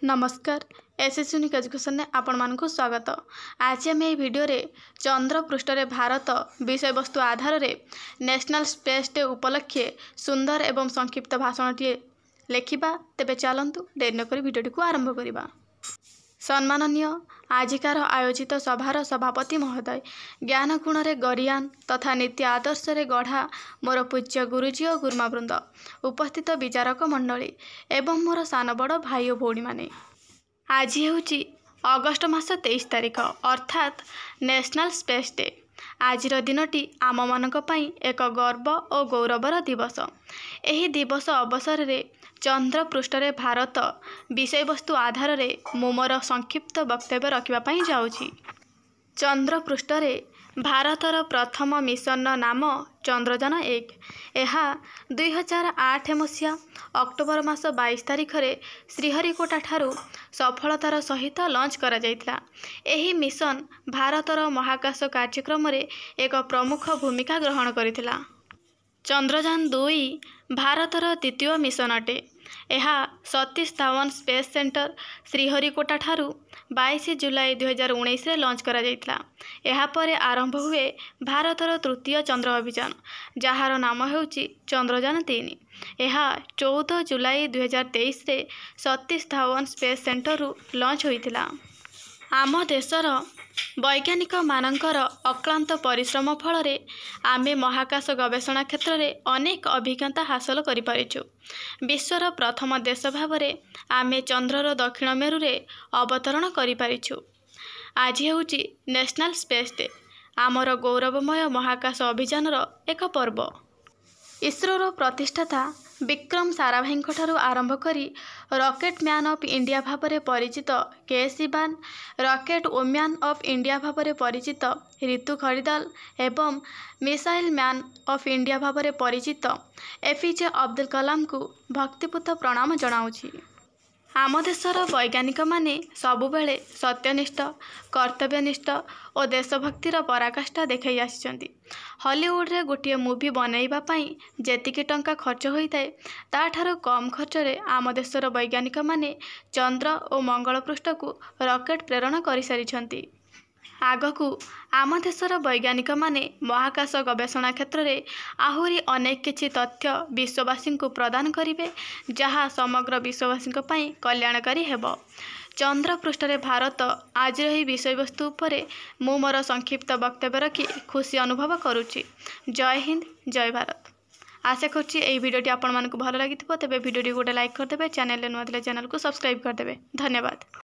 नमस्कार SS unique education ने आपण मानक स्वागत। आज आम ये वीडियो रे चंद्र पृष्ठ रे भारत विषय वस्तु आधार रे नेशनल स्पेस डे उपलक्षे सुंदर एवं संक्षिप्त भाषण टी लेखिबा। तेबे चलंतु देर न करी वीडियो को आरंभ करिबा। सम्माननीय आजिकार आयोजित सभार सभापति महोदय, ज्ञान गुण रे गरियान तथा नीति आदर्श रे गढ़ा मोर पूज्य गुरुजी और गुरुमावृंद, उपस्थित विचारक मंडली एवं मोर सान बड़ भाई और भौणी माने, आज हेउची अगस्ट मास 23 तारिख अर्थात नेशनल स्पेस डे। आजिर दिनटी आम मानक पई एक गर्व और गौरवर दिवस। एही दिवस अवसर रे चंद्र पृष्ठ रे भारत विषय वस्तु आधार रे मोर संक्षिप्त वक्तव्य रखा जाऊँगी। चंद्र पृष्ठ रे भारतर प्रथम मिशन नाम चंद्रयान-1। यह 2008 मसीहा अक्टोबर मास 22 तारिख रे श्रीहरिकोटा ठारू सफलतार सहित लॉन्च करा जायतिला। एही मिशन भारतर महाकाश कार्यक्रम रे एक प्रमुख भूमिका ग्रहण करिथिला। चंद्रयान-2 भारतर द्वितीय मिशन अटे। यह सतीश धवन स्पेस सेंटर श्रीहरिकोटा ठारू 22 जुलाई 2019 रे लॉन्च करा जायतिला। यह परे आरंभ हुए भारतर तृतीय चंद्र अभियान, जार नाम हेउची चंद्रयान-3। यह 14 जुलाई 2023 रे सतीश धवन स्पेस सेंटर रु लॉन्च होइतिला। आम देशर वैज्ञानिक मानकर अक्लांत परिश्रम फल रे आमे महाकाश गवेषणा क्षेत्र में अनेक अभिज्ञता हासिल करिपारिछु। विश्वर प्रथम देश भाव में आमे चंद्रर दक्षिण मेरु रे अवतरण करिपारिछु। आज हेउची नेशनल स्पेस डे, आमर गौरवमय महाकाश अभियानर एक पर्व। इसरोर प्रतिष्ठाता विक्रम साराभाई ठारू आरंभ करी रॉकेट मैन ऑफ इंडिया भाव में परिचित के Sivan, rocket women of India भाव में परिचित ऋतु खड़ीदाल एवं मिसाइल मैन ऑफ इंडिया भाव में परिचित एपीजे अब्दुल कलाम को भक्तिपूत प्रणाम जनाऊँगी। आम देशर वैज्ञानिक माने सबुबेले सत्यनिष्ठ, कर्तव्यनिष्ठ और देशभक्तिर पराकाष्ठा देखाई आसिछन्ति। हॉलीवुड रे गोटे मूवी बनैबा पई जेतिकी टंका खर्च होइताए ताठारो कम खर्च रे आम देशर वैज्ञानिक माने चंद्र और मंगल पृष्ठ को रॉकेट प्रेरण करि सारिछन्ति। आगकू आम देशर वैज्ञानिक माने महाकाश गवेषणा क्षेत्र में आहुरी अनेक किछि तथ्य विश्ववासी को प्रदान करिवे, जहा समग्र विश्ववासी पई कल्याणकारी हेबो। चंद्र पृष्ठ रे भारत आज रही विषय वस्तु उपरे मु मोर संक्षिप्त वक्तव्य रखी खुशी अनुभव करुछि। जय हिंद, जय भारत। आशा करछि एई वीडियोटी आपण मानकु भल लागिथिबो। तेबे वीडियोटी गोटे लाइक करदेबे, चैनल नुआ चैनल को सब्सक्राइब करदेबे। धन्यवाद।